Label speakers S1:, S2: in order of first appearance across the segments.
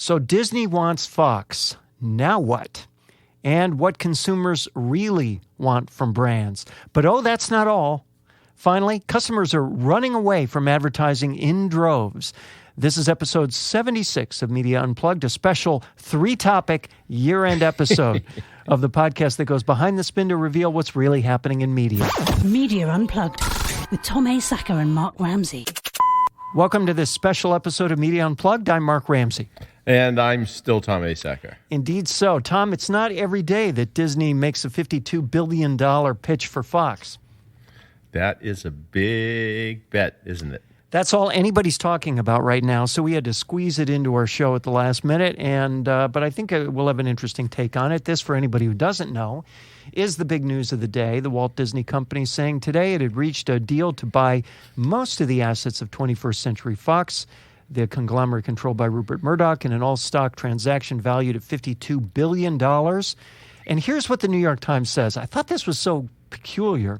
S1: So Disney wants Fox. Now what? And what consumers really want from brands. But that's not all. Finally, customers are running away from advertising in droves. This is episode 76 of Media Unplugged, a special 3-topic year-end episode of the podcast that goes behind the spin to reveal what's really happening in media.
S2: Media Unplugged with Tom Asacker and Mark Ramsey.
S1: Welcome to this special episode of Media Unplugged. I'm Mark Ramsey.
S3: And I'm still Tom Asacker.
S1: Indeed so. Tom, it's not every day that Disney makes a $52 billion pitch for Fox.
S3: That is a big bet, isn't it?
S1: That's all anybody's talking about right now, so we had to squeeze it into our show at the last minute. But I think we'll have an interesting take on it. This, for anybody who doesn't know, is the big news of the day. The Walt Disney Company saying today it had reached a deal to buy most of the assets of 21st Century Fox, the conglomerate controlled by Rupert Murdoch, in an all-stock transaction valued at $52 billion. And here's what the New York Times says. I thought this was so peculiar.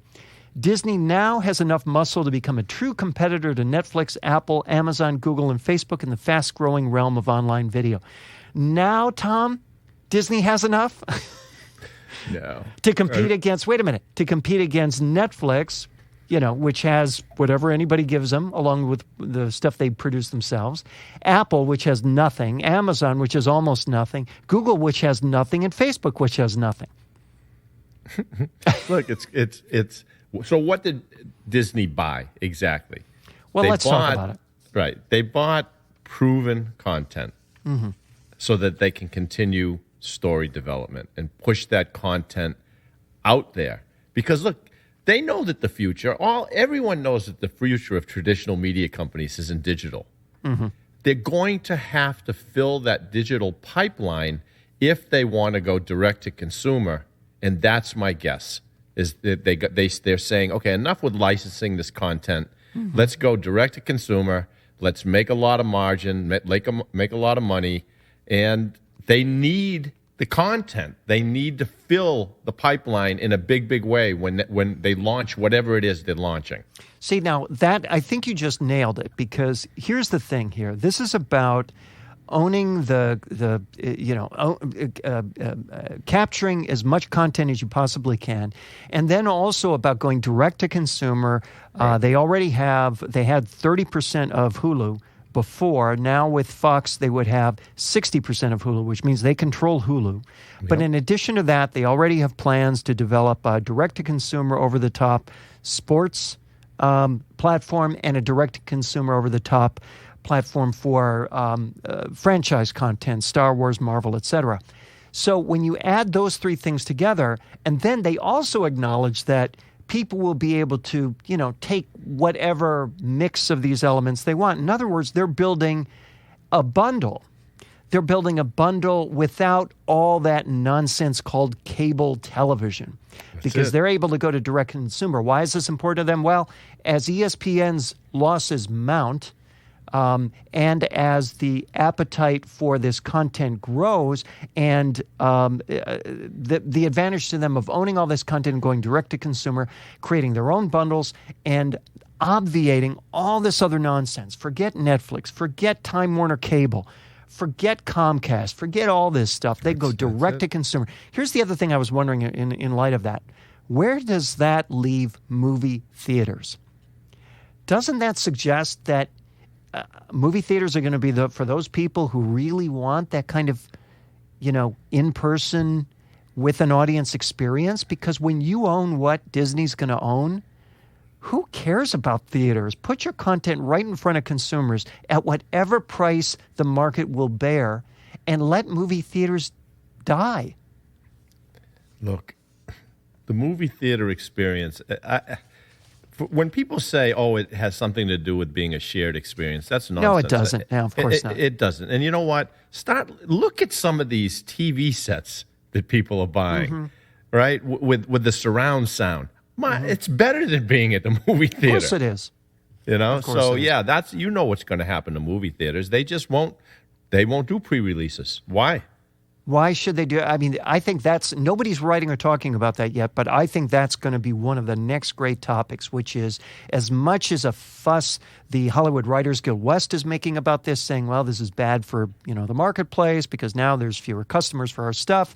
S1: Disney now has enough muscle to become a true competitor to Netflix, Apple, Amazon, Google, and Facebook in the fast-growing realm of online video. Now, Tom, Disney has enough?
S3: No.
S1: To compete against Netflix, which has whatever anybody gives them, along with the stuff they produce themselves. Apple, which has nothing. Amazon, which has almost nothing. Google, which has nothing. And Facebook, which has nothing.
S3: Look, it's. So what did Disney buy exactly?
S1: Well, let's talk about it.
S3: Right. They bought proven content so that they can continue story development and push that content out there. Because, look, they know that the future, everyone knows that the future of traditional media companies is in digital. Mm-hmm. They're going to have to fill that digital pipeline if they want to go direct to consumer, and that's my guess. Is that they're saying, okay, enough with licensing this content. Mm-hmm. Let's go direct to consumer. Let's make a lot of margin, make a lot of money, and they need the content. They need to fill the pipeline in a big, big way when they launch whatever it is they're launching.
S1: See, now that I think you just nailed it, because here's the thing here. This is about owning capturing as much content as you possibly can, and then also about going direct to consumer. Right. They had 30% of Hulu before. Now with Fox, they would have 60% of Hulu, which means they control Hulu. Yep. But in addition to that, they already have plans to develop a direct to consumer over the top sports platform and a direct to consumer over the top platform for franchise content, Star Wars, Marvel, etc. So when you add those three things together, and then they also acknowledge that people will be able to, take whatever mix of these elements they want. In other words, they're building a bundle. They're building a bundle without all that nonsense called cable television. Because they're able to go to direct consumer. Why is this important to them? Well, as ESPN's losses mount, and as the appetite for this content grows, and the advantage to them of owning all this content and going direct to consumer, creating their own bundles, and obviating all this other nonsense. Forget Netflix, forget Time Warner Cable, forget Comcast, forget all this stuff. They go direct to consumer. Here's the other thing I was wondering in light of that. Where does that leave movie theaters? Doesn't that suggest that movie theaters are going to be for those people who really want that kind of, in-person with an audience experience? Because when you own what Disney's going to own, who cares about theaters? Put your content right in front of consumers at whatever price the market will bear, and let movie theaters die.
S3: Look, the movie theater experience, when people say, it has something to do with being a shared experience, that's nonsense.
S1: No, it doesn't. No, of course not.
S3: It doesn't. And you know what? Look at some of these TV sets that people are buying, right? With the surround sound. It's better than being at the movie theater. Of
S1: course it is.
S3: So yeah, that's what's going to happen to movie theaters. They just won't do pre-releases. Why?
S1: Why should they do it? I mean, I think nobody's writing or talking about that yet, but I think that's going to be one of the next great topics, which is as much as a fuss the Hollywood Writers Guild West is making about this, saying, well, this is bad for, the marketplace because now there's fewer customers for our stuff.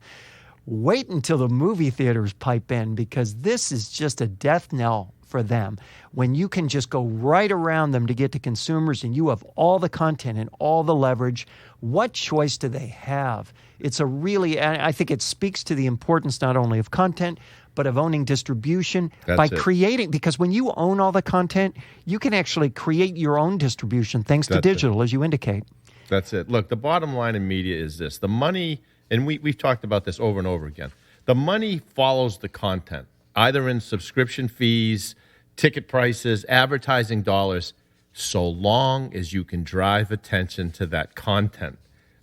S1: Wait until the movie theaters pipe in, because this is just a death knell for them. When you can just go right around them to get to consumers and you have all the content and all the leverage, what choice do they have? I think it speaks to the importance not only of content, but of owning distribution creating, because when you own all the content, you can actually create your own distribution thanks to digital, as you indicate.
S3: That's it. Look, the bottom line in media is this. The money, and we've talked about this over and over again, the money follows the content, either in subscription fees, ticket prices, advertising dollars, so long as you can drive attention to that content,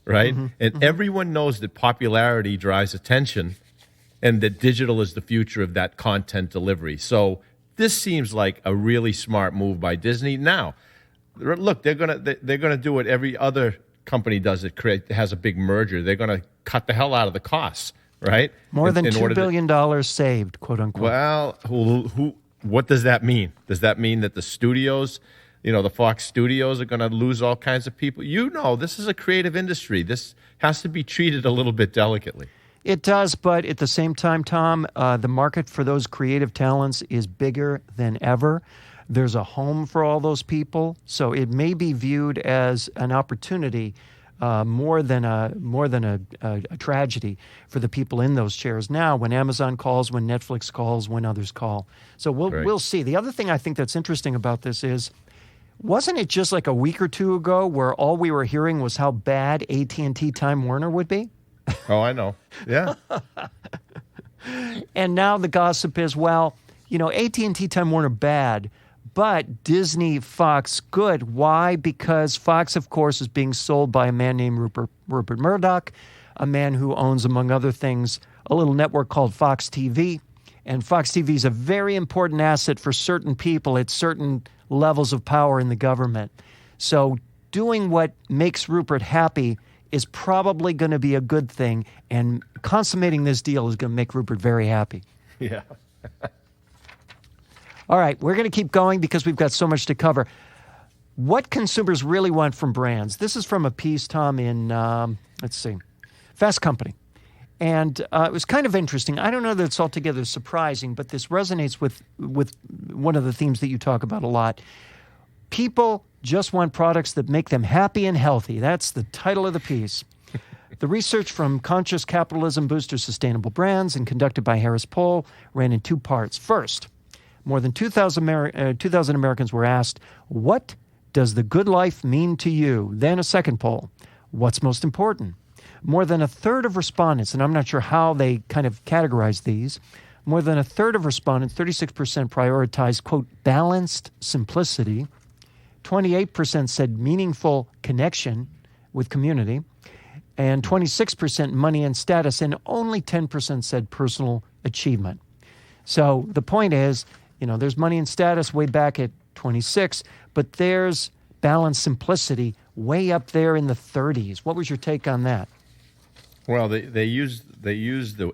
S3: right? Mm-hmm. And everyone knows that popularity drives attention and that digital is the future of that content delivery. So this seems like a really smart move by Disney. Now, look, they're gonna do what every other company does that has a big merger. They're going to cut the hell out of the costs, right?
S1: More than $2 billion saved, quote unquote.
S3: Well, what does that mean? Does that mean that the studios, the Fox studios are going to lose all kinds of people? This is a creative industry. This has to be treated a little bit delicately.
S1: It does, but at the same time, Tom, the market for those creative talents is bigger than ever. There's a home for all those people, so it may be viewed as an opportunity more than a tragedy for the people in those chairs now. When Amazon calls, when Netflix calls, when others call, so we'll see. The other thing I think that's interesting about this is, wasn't it just like a week or two ago where all we were hearing was how bad AT&T Time Warner would be?
S3: Oh, I know. Yeah.
S1: And now the gossip is, well, AT&T Time Warner bad, but Disney, Fox, good. Why? Because Fox, of course, is being sold by a man named Rupert Murdoch, a man who owns, among other things, a little network called Fox TV. And Fox TV is a very important asset for certain people at certain levels of power in the government. So doing what makes Rupert happy is probably going to be a good thing, and consummating this deal is going to make Rupert very happy.
S3: Yeah.
S1: All right, we're going to keep going because we've got so much to cover. What consumers really want from brands. This is from a piece, Tom, in, Fast Company. And it was kind of interesting. I don't know that it's altogether surprising, but this resonates with one of the themes that you talk about a lot. People just want products that make them happy and healthy. That's the title of the piece. The research from Conscious Capitalism Boosters Sustainable Brands and conducted by Harris Poll ran in two parts. First, more than 2,000 Americans were asked, what does the good life mean to you? Then a second poll, what's most important? More than a third of respondents, and I'm not sure how they kind of categorize these, more than a third of respondents, 36%, prioritized, quote, balanced simplicity. 28% said meaningful connection with community, and 26% money and status, and only 10% said personal achievement. So the point is, there's money and status way back at 26, but there's balanced simplicity way up there in the 30s. What was your take on that?
S3: Well, they use the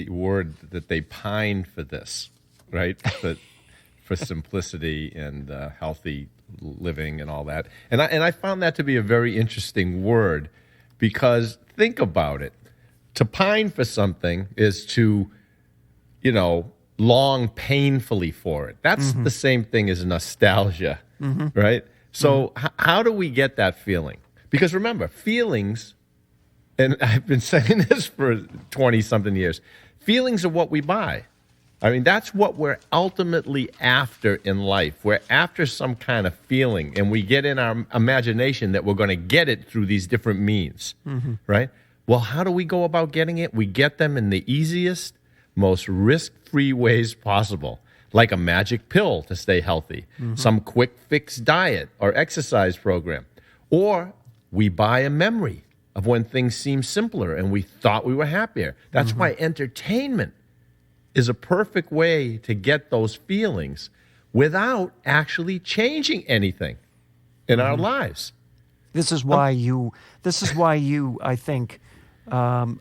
S3: word that they pine for this, right? For simplicity and healthy living and all that. And I found that to be a very interesting word, because think about it. To pine for something is to, long painfully for it. That's the same thing as nostalgia, right? So how do we get that feeling? Because remember, feelings, and I've been saying this for 20-something years, feelings are what we buy. I mean, that's what we're ultimately after in life. We're after some kind of feeling, and we get in our imagination that we're going to get it through these different means, right? Well, how do we go about getting it? We get them in the easiest, most risk-free ways possible, like a magic pill to stay healthy, some quick fix diet or exercise program, or we buy a memory of when things seemed simpler and we thought we were happier. That's why entertainment is a perfect way to get those feelings without actually changing anything in our lives.
S1: This is why you, I think,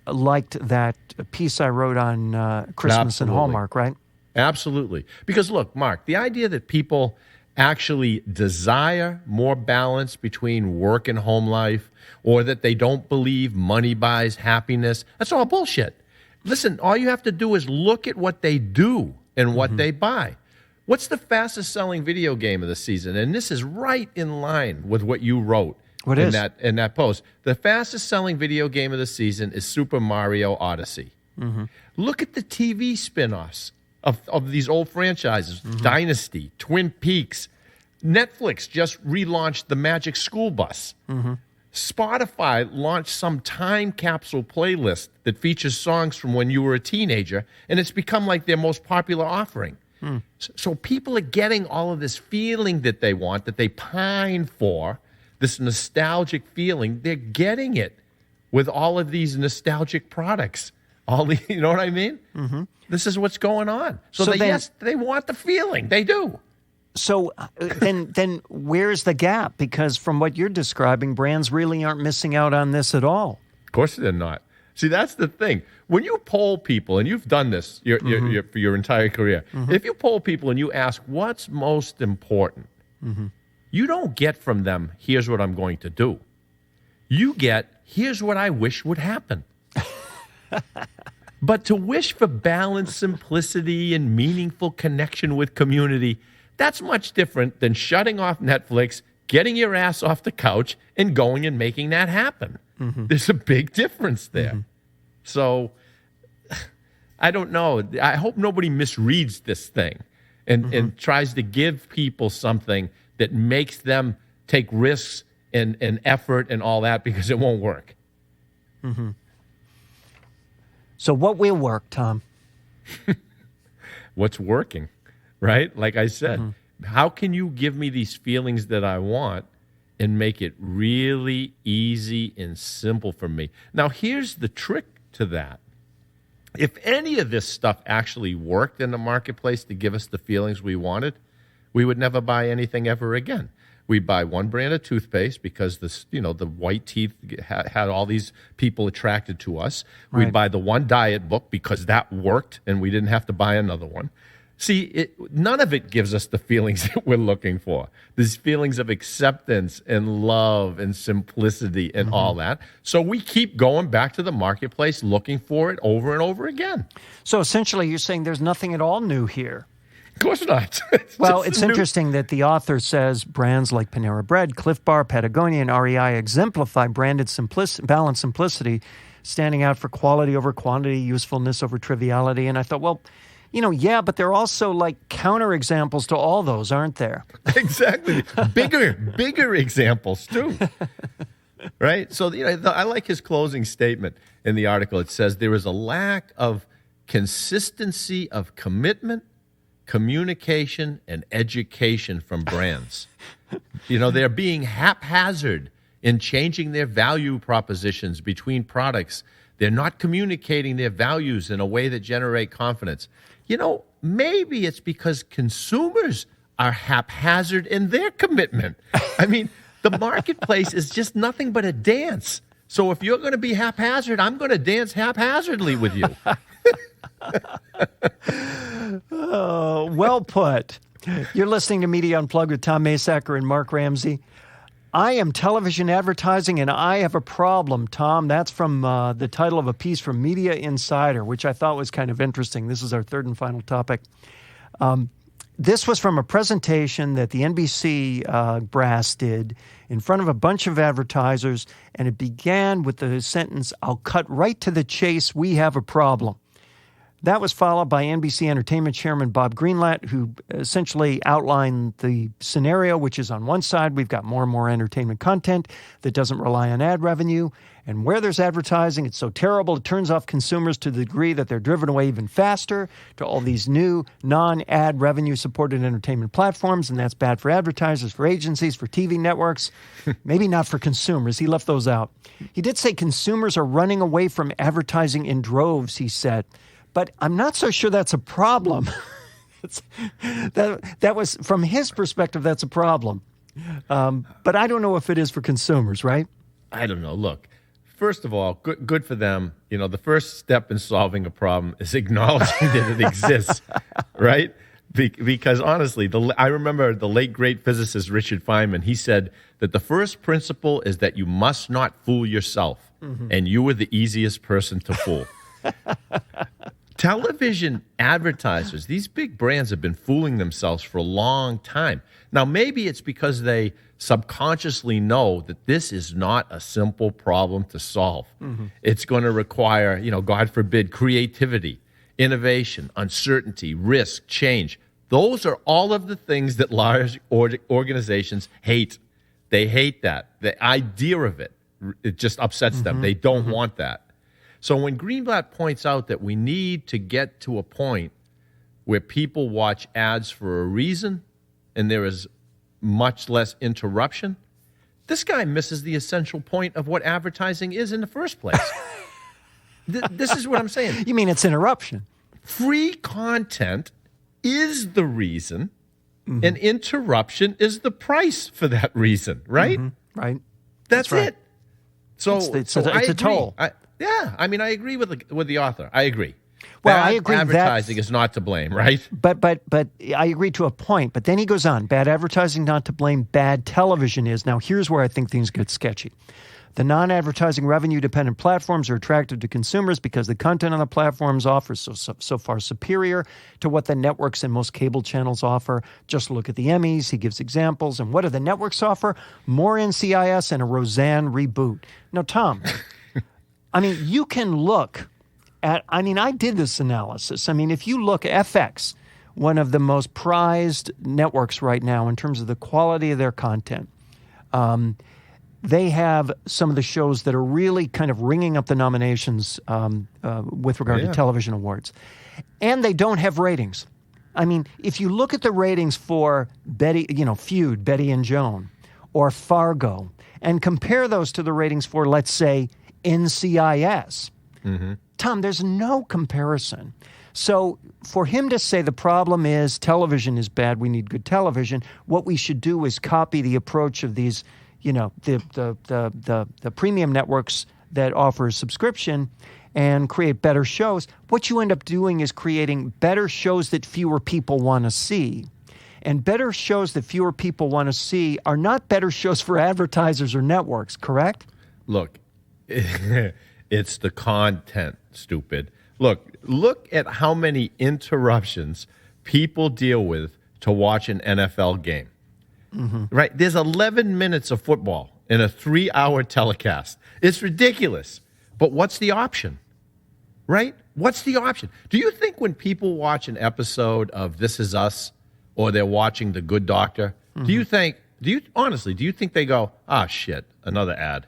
S1: liked that piece I wrote on Christmas and
S3: Absolutely.
S1: Hallmark, right?
S3: Absolutely. Because look, Mark, the idea that people actually desire more balance between work and home life, or that they don't believe money buys happiness, that's all bullshit. Listen, all you have to do is look at what they do and what they buy. What's the fastest selling video game of the season? And this is right in line with what you wrote in that post. The fastest selling video game of the season is Super Mario Odyssey. Look at the TV spin-offs of these old franchises, Dynasty, Twin Peaks. Netflix just relaunched the Magic School Bus. Spotify launched some time capsule playlist that features songs from when you were a teenager, and it's become like their most popular offering. So people are getting all of this feeling that they want, that they pine for, this nostalgic feeling. They're getting it with all of these nostalgic products. You know what I mean? This is what's going on. So they want the feeling. They do.
S1: So then where's the gap? Because from what you're describing, brands really aren't missing out on this at all.
S3: Of course they're not. See, that's the thing. When you poll people, and you've done this for your entire career, if you poll people and you ask what's most important, you don't get from them, here's what I'm going to do. You get, here's what I wish would happen. But to wish for balance, simplicity, and meaningful connection with community, that's much different than shutting off Netflix, getting your ass off the couch, and going and making that happen. There's a big difference there. So I don't know. I hope nobody misreads this thing and tries to give people something that makes them take risks and effort and all that, because it won't work.
S1: So what will work, Tom?
S3: What's working, right? Like I said, how can you give me these feelings that I want and make it really easy and simple for me? Now, here's the trick to that. If any of this stuff actually worked in the marketplace to give us the feelings we wanted, we would never buy anything ever again. We'd buy one brand of toothpaste because the white teeth had all these people attracted to us.
S1: Right.
S3: We'd buy the one diet book because that worked and we didn't have to buy another one. See, none of it gives us the feelings that we're looking for. These feelings of acceptance and love and simplicity and all that. So we keep going back to the marketplace looking for it over and over again.
S1: So essentially you're saying there's nothing at all new here.
S3: Of course not.
S1: It's interesting that the author says brands like Panera Bread, Cliff Bar, Patagonia, and REI exemplify branded balanced simplicity, standing out for quality over quantity, usefulness over triviality. And I thought, well, but they're also like counterexamples to all those, aren't there?
S3: Exactly. Bigger examples, too. Right? So, I like his closing statement in the article. It says, there is a lack of consistency of commitment, communication, and education from brands. They're being haphazard in changing their value propositions between products. They're not communicating their values in a way that generate confidence. Maybe it's because consumers are haphazard in their commitment. I mean, the marketplace is just nothing but a dance. So if you're going to be haphazard, I'm going to dance haphazardly with you.
S1: Oh, well put. You're listening to Media Unplugged with Tom Asacker and Mark Ramsey. I am television advertising, and I have a problem, Tom. That's from the title of a piece from Media Insider, which I thought was kind of interesting. This is our third and final topic. This was from a presentation that the NBC brass did in front of a bunch of advertisers, and it began with the sentence, "I'll cut right to the chase, we have a problem." That was followed by NBC Entertainment Chairman Bob Greenblatt, who essentially outlined the scenario, which is on one side, we've got more and more entertainment content that doesn't rely on ad revenue. And where there's advertising, it's so terrible, it turns off consumers to the degree that they're driven away even faster to all these new non-ad revenue-supported entertainment platforms. And that's bad for advertisers, for agencies, for TV networks, maybe not for consumers. He left those out. He did say consumers are running away from advertising in droves, he said. But I'm not so sure that's a problem. That was, from his perspective, that's a problem. But I don't know if it is for consumers, right?
S3: I don't know. Look, first of all, good for them. You know, the first step in solving a problem is acknowledging that it exists, right? Because honestly, I remember the late great physicist Richard Feynman. He said that the first principle is that you must not fool yourself, and you are the easiest person to fool. Television advertisers, these big brands have been fooling themselves for a long time. Now, maybe it's because they subconsciously know that this is not a simple problem to solve. It's going to require, God forbid, creativity, innovation, uncertainty, risk, change. Those are all of the things that large organizations hate. They hate that. The idea of it just upsets them. They don't want that. So when Greenblatt points out that we need to get to a point where people watch ads for a reason and there is much less interruption, this guy misses the essential point of what advertising is in the first place. This is what I'm saying.
S1: You mean it's interruption? Free
S3: Content is the reason, and interruption is the price for that reason, right?
S1: Right.
S3: That's
S1: right.
S3: it. So
S1: it's a toll.
S3: I agree with the author. I agree.
S1: Well, I agree.
S3: Advertising is not to blame, right?
S1: But I agree to a point. But then he goes on. Bad advertising not to blame. Bad television is. Now, here's where I think things get sketchy. The non-advertising revenue-dependent platforms are attractive to consumers because the content on the platforms offers so far superior to what the networks and most cable channels offer. Just look at the Emmys. He gives examples. And what do the networks offer? More NCIS and a Roseanne reboot. Now, Tom, I mean, you can look at, I did this analysis. I mean, if you look at FX, one of the most prized networks right now in terms of the quality of their content, they have some of the shows that are really kind of ringing up the nominations with regard to television awards. And they don't have ratings. I mean, if you look at the ratings for Feud, Betty and Joan, or Fargo, and compare those to the ratings for, let's say, NCIS, Tom, there's no comparison. So for him to say the problem is television is bad, we need good television, what we should do is copy the approach of these the premium networks that offer subscription and create better shows. What you end up doing is creating better shows that fewer people want to see. And better shows that fewer people want to see are not better shows for advertisers or networks, correct?
S3: Look, it's the content, stupid. Look at how many interruptions people deal with to watch an NFL game. Right? There's 11 minutes of football in a 3-hour telecast. It's ridiculous. But what's the option? Right? What's the option? Do you think when people watch an episode of This Is Us or they're watching The Good Doctor, do you think they go, shit, another ad?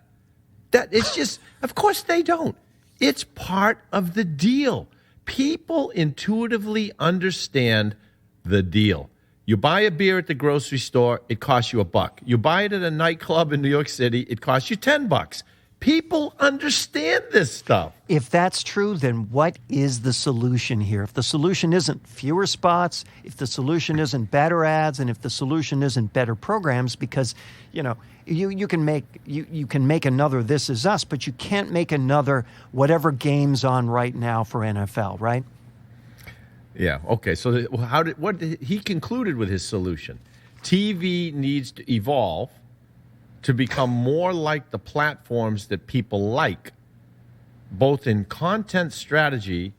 S3: That it's just, of course they don't. It's part of the deal. People intuitively understand the deal. You buy a beer at the grocery store, it costs you $1. You buy it at a nightclub in New York City, it costs you $10. People understand this stuff.
S1: If that's true, then what is the solution here? If the solution isn't fewer spots, if the solution isn't better ads, and if the solution isn't better programs, because you can make another This Is Us, but you can't make another whatever game's on right now for NFL, right?
S3: Yeah. Okay. So he concluded with his solution? TV needs to evolve to become more like the platforms that people like, both in content strategy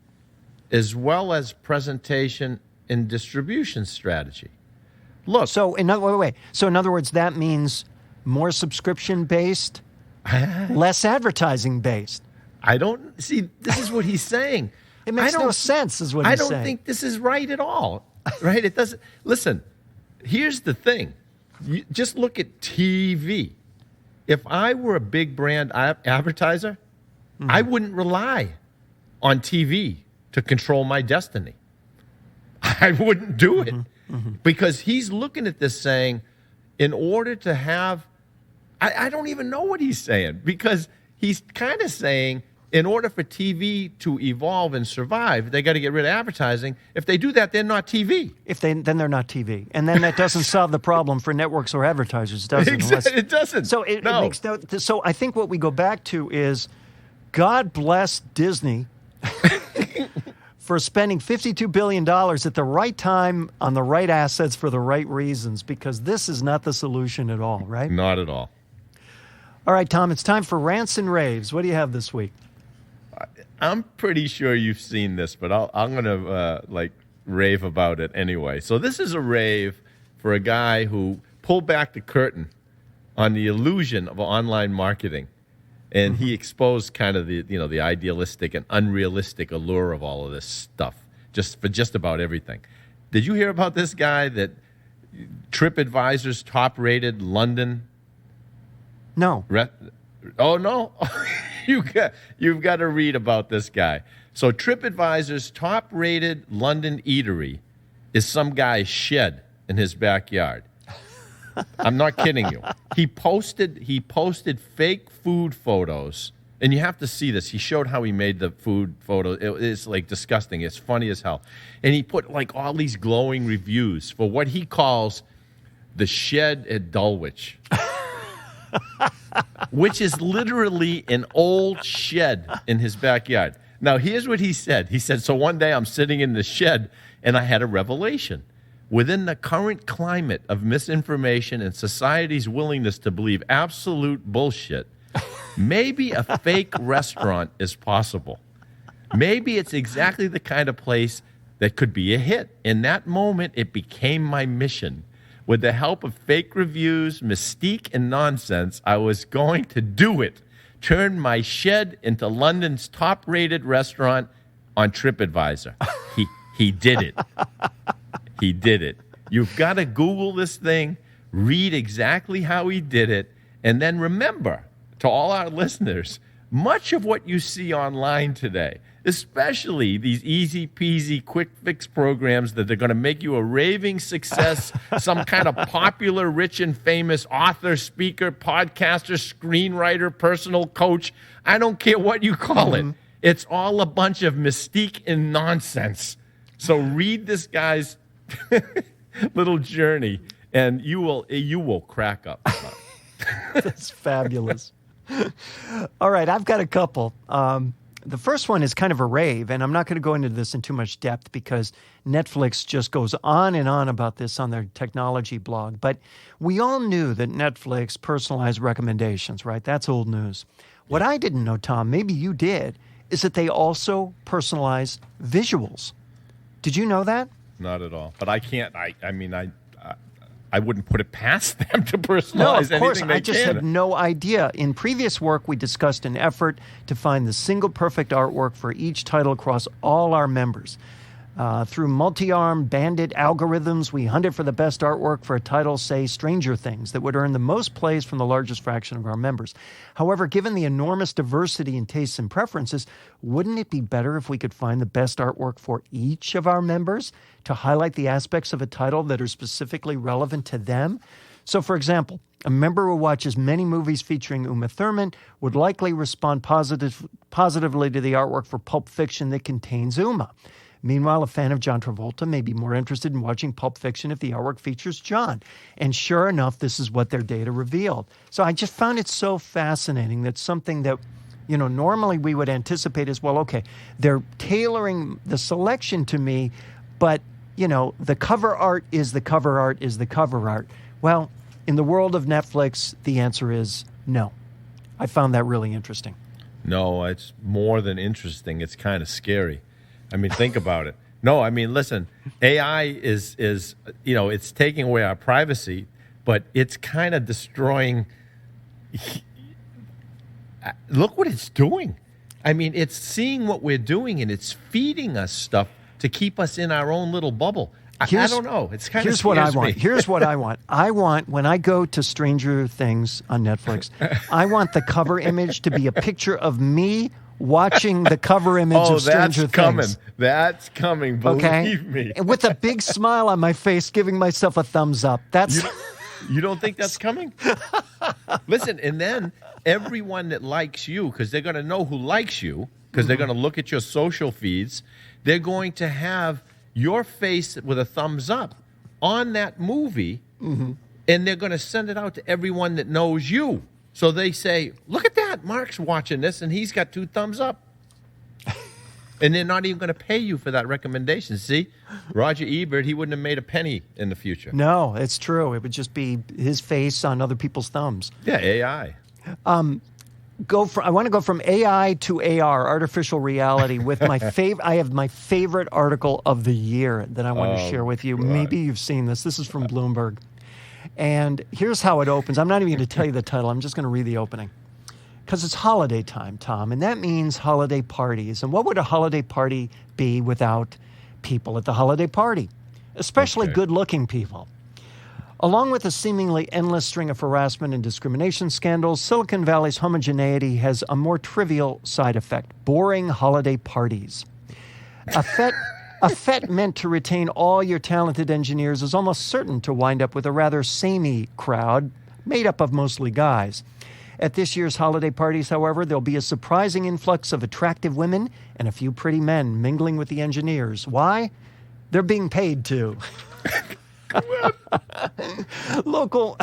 S3: as well as presentation and distribution strategy. Look.
S1: So in other words, that means more subscription based, less advertising based.
S3: I don't see. This is what he's saying.
S1: It makes no sense, is what he's saying.
S3: I don't think this is right at all. Right? It doesn't. Listen, here's the thing. You just look at TV. If I were a big brand advertiser, I wouldn't rely on TV to control my destiny. I wouldn't do it because he's looking at this saying, in order to have, I don't even know what he's saying, because he's kind of saying, in order for TV to evolve and survive, they got to get rid of advertising. If they do that, they're not TV.
S1: Then they're not TV, and then that doesn't solve the problem for networks or advertisers, does it?
S3: It doesn't.
S1: So it makes no. So I think what we go back to is God bless Disney for spending $52 billion at the right time on the right assets for the right reasons, because this is not the solution at all, right?
S3: Not at all.
S1: All right, Tom, it's time for Rants and Raves. What do you have this week?
S3: I'm pretty sure you've seen this, but I'm going to rave about it anyway. So this is a rave for a guy who pulled back the curtain on the illusion of online marketing. And he exposed kind of the idealistic and unrealistic allure of all of this stuff, just about everything. Did you hear about this guy that Tripadvisor's top-rated London?
S1: No.
S3: Oh no, you've got to read about this guy. So Tripadvisor's top-rated London eatery is some guy's shed in his backyard. I'm not kidding you. He posted fake food photos, and you have to see this. He showed how he made the food photo. It's like disgusting. It's funny as hell. And he put like all these glowing reviews for what he calls the shed at Dulwich, which is literally an old shed in his backyard. Now, here's what he said. He said, so one day I'm sitting in the shed, and I had a revelation. Within the current climate of misinformation and society's willingness to believe absolute bullshit, maybe a fake restaurant is possible. Maybe it's exactly the kind of place that could be a hit. In that moment, it became my mission. With the help of fake reviews, mystique, and nonsense, I was going to do it. Turn my shed into London's top-rated restaurant on Tripadvisor. He did it. He did it. You've got to Google this thing, read exactly how he did it, and then remember, to all our listeners, much of what you see online today, especially these easy-peasy, quick-fix programs that are going to make you a raving success, some kind of popular, rich and famous author, speaker, podcaster, screenwriter, personal coach, I don't care what you call it. It's all a bunch of mystique and nonsense. So read this guy's little journey, and you will crack up.
S1: That's fabulous. All right, I've got a couple. The first one is kind of a rave, and I'm not going to go into this in too much depth because Netflix just goes on and on about this on their technology blog. But we all knew that Netflix personalized recommendations, right? That's old news. What I didn't know, Tom, maybe you did, is that they also personalize visuals. Did you know that?
S3: Not at all. But I can't. I wouldn't put it past them to personalize
S1: no, of course,
S3: anything they
S1: I just
S3: can.
S1: had no idea. In previous work, we discussed an effort to find the single perfect artwork for each title across all our members. Through multi-arm bandit algorithms, we hunted for the best artwork for a title, say, Stranger Things, that would earn the most plays from the largest fraction of our members. However, given the enormous diversity in tastes and preferences, wouldn't it be better if we could find the best artwork for each of our members to highlight the aspects of a title that are specifically relevant to them? So, for example, a member who watches many movies featuring Uma Thurman would likely respond positively to the artwork for Pulp Fiction that contains Uma. Meanwhile, a fan of John Travolta may be more interested in watching Pulp Fiction if the artwork features John. And sure enough, this is what their data revealed. So I just found it so fascinating that something that, normally we would anticipate as, well, okay, they're tailoring the selection to me, but, the cover art is the cover art is the cover art. Well, in the world of Netflix, the answer is no. I found that really interesting.
S3: No, it's more than interesting. It's kind of scary. I mean, think about it. No, I mean, listen, AI is it's taking away our privacy, but it's kind of destroying. Look what it's doing. I mean, it's seeing what we're doing, and it's feeding us stuff to keep us in our own little bubble. I don't know. It's kind of
S1: Here's what I want. Here's what I want. I want, when I go to Stranger Things on Netflix, I want the cover image to be a picture of me watching the cover image of Stranger Things.
S3: That's coming. Believe me.
S1: And with a big smile on my face, giving myself a thumbs up. That's.
S3: You don't think that's coming? Listen, and then everyone that likes you, because they're going to know who likes you, because they're going to look at your social feeds, they're going to have your face with a thumbs up on that movie, and they're going to send it out to everyone that knows you. So they say, look at that. Mark's watching this, and he's got 2 thumbs up. And they're not even going to pay you for that recommendation. See, Roger Ebert, he wouldn't have made a penny in the future.
S1: No, it's true. It would just be his face on other people's thumbs.
S3: Yeah, AI.
S1: I want to go from AI to AR, artificial reality, with my favorite. I have my favorite article of the year that I want to share with you.
S3: God.
S1: Maybe you've seen this. This is from Bloomberg. And here's how it opens. I'm not even going to tell you the title. I'm just going to read the opening. Because it's holiday time, Tom, and that means holiday parties. And what would a holiday party be without people at the holiday party, especially good-looking people? Along with a seemingly endless string of harassment and discrimination scandals, Silicon Valley's homogeneity has a more trivial side effect: boring holiday parties. A fete meant to retain all your talented engineers is almost certain to wind up with a rather samey crowd made up of mostly guys. At this year's holiday parties, however, there'll be a surprising influx of attractive women and a few pretty men mingling with the engineers. Why? They're being paid to. Local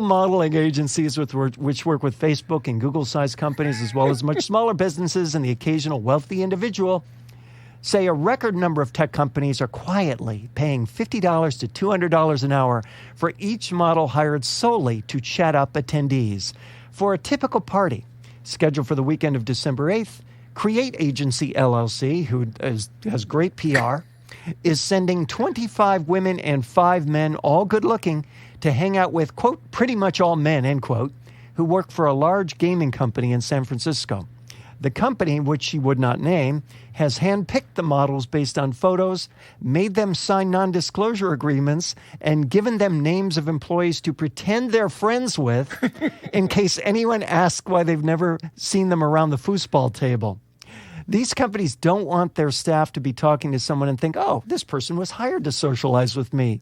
S1: modeling agencies which work with Facebook and Google-sized companies, as well as much smaller businesses and the occasional wealthy individual, say a record number of tech companies are quietly paying $50 to $200 an hour for each model hired solely to chat up attendees. For a typical party scheduled for the weekend of December 8th, Create Agency LLC, who has great PR, is sending 25 women and 5 men, all good-looking, to hang out with, quote, pretty much all men, end quote, who work for a large gaming company in San Francisco. The company, which she would not name, has handpicked the models based on photos, made them sign non-disclosure agreements, and given them names of employees to pretend they're friends with in case anyone asks why they've never seen them around the foosball table. These companies don't want their staff to be talking to someone and think, oh, this person was hired to socialize with me,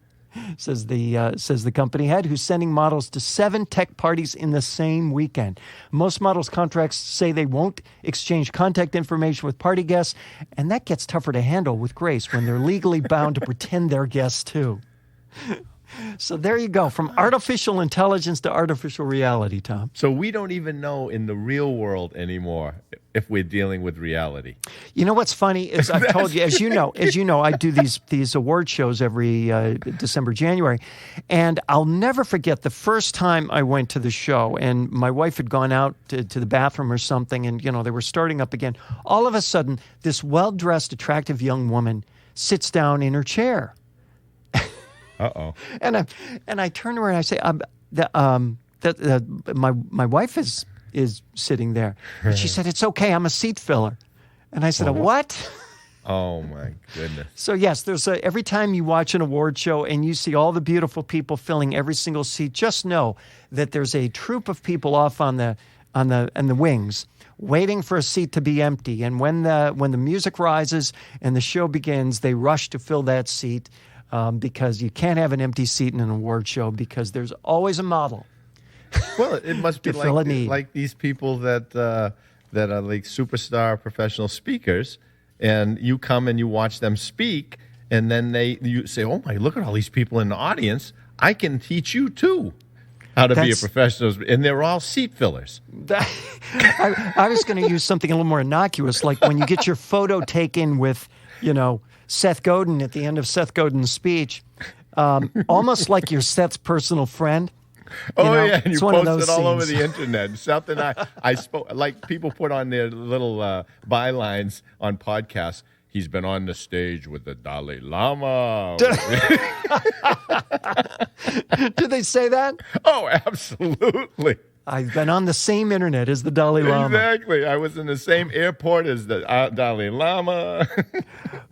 S1: says the company head, who's sending models to 7 tech parties in the same weekend. Most models' contracts say they won't exchange contact information with party guests, and that gets tougher to handle with Grace when they're legally bound to pretend they're guests too. So there you go, from artificial intelligence to artificial reality, Tom.
S3: So we don't even know in the real world anymore if we're dealing with reality.
S1: You know what's funny is I've told you, as you know, I do these award shows every December, January, and I'll never forget the first time I went to the show, and my wife had gone out to the bathroom or something, and they were starting up again. All of a sudden, this well-dressed, attractive young woman sits down in her chair.
S3: Uh-oh.
S1: And I turn to her and I say, my wife is sitting there. And she said, it's okay, I'm a seat filler. And I said, a what?
S3: Oh, my goodness.
S1: So, yes, there's every time you watch an award show and you see all the beautiful people filling every single seat, just know that there's a troop of people off on the wings waiting for a seat to be empty. And when the music rises and the show begins, they rush to fill that seat. Because you can't have an empty seat in an award show because there's always a model.
S3: Well, it must be like these people that are like superstar professional speakers, and you come and you watch them speak, and then you say, "Oh my, look at all these people in the audience! I can teach you too how to be a professional," and they're all seat fillers.
S1: I was going to use something a little more innocuous, like when you get your photo taken with, Seth Godin at the end of Seth Godin's speech, almost like you're Seth's personal friend.
S3: Yeah, and you post it all over the internet. Something I spoke, like people put on their little bylines on podcasts. He's been on the stage with the Dalai Lama.
S1: Did they say that?
S3: Oh, absolutely.
S1: I've been on the same internet as the Dalai Lama.
S3: Exactly. I was in the same airport as the Dalai Lama.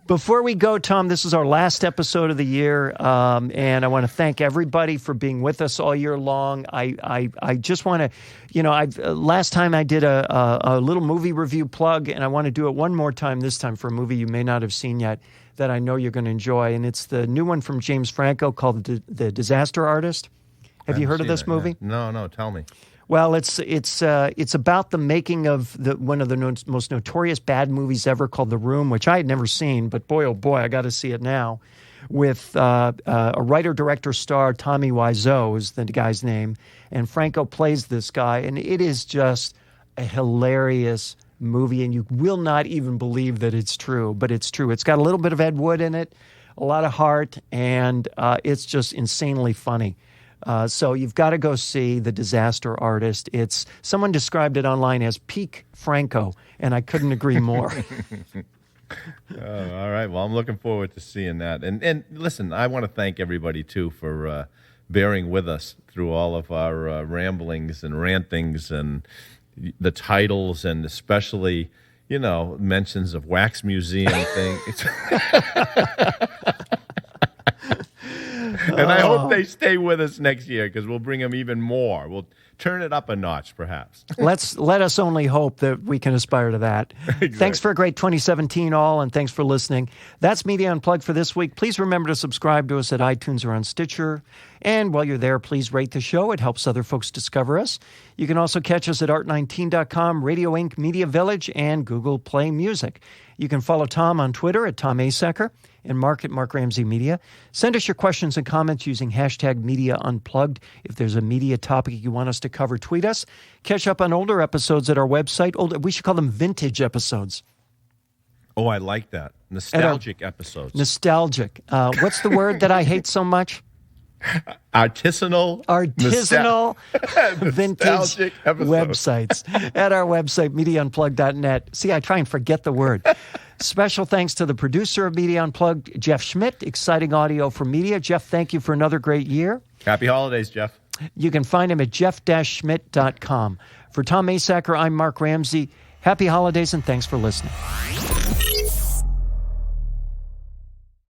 S1: Before we go, Tom, this is our last episode of the year, and I want to thank everybody for being with us all year long. I just want to, last time I did a little movie review plug, and I want to do it one more time this time for a movie you may not have seen yet that I know you're going to enjoy, and it's the new one from James Franco called The Disaster Artist. Have you heard of this movie?
S3: Yeah. No, tell me.
S1: Well, it's about the making of one of the most notorious bad movies ever called The Room, which I had never seen, but boy, oh boy, I got to see it now. with a writer-director star, Tommy Wiseau is the guy's name, and Franco plays this guy, and it is just a hilarious movie, and you will not even believe that it's true, but it's true. It's got a little bit of Ed Wood in it, a lot of heart, and it's just insanely funny. So you've got to go see The Disaster Artist. Someone described it online as peak Franco, and I couldn't agree more.
S3: All right. Well, I'm looking forward to seeing that. And listen, I want to thank everybody, too, for bearing with us through all of our ramblings and rantings and the titles, and especially, mentions of Wax Museum things. And I hope they stay with us next year, because we'll bring them even more. We'll turn it up a notch, perhaps.
S1: Let us only hope that we can aspire to that.
S3: Exactly.
S1: Thanks for a great 2017 all, and thanks for listening. That's Media Unplugged for this week. Please remember to subscribe to us at iTunes or on Stitcher. And while you're there, please rate the show. It helps other folks discover us. You can also catch us at art19.com, Radio Inc., Media Village, and Google Play Music. You can follow Tom on Twitter at Tom Asacker and Mark at Mark Ramsey Media. Send us your questions and comments using hashtag Media Unplugged. If there's a media topic you want us to cover, tweet us. Catch up on older episodes at our website. We should call them vintage episodes.
S3: Oh, I like that. Nostalgic episodes.
S1: Nostalgic. What's the word that I hate so much?
S3: Artisanal
S1: vintage websites at our website, MediaUnplugged.net. See, I try and forget the word. Special thanks to the producer of Media Unplugged, Jeff Schmidt, exciting audio for media. Jeff, thank you for another great year.
S3: Happy holidays, Jeff. You
S1: can find him at jeff-schmidt.com. For Tom Asacker, I'm Mark Ramsey. Happy holidays, and thanks for listening.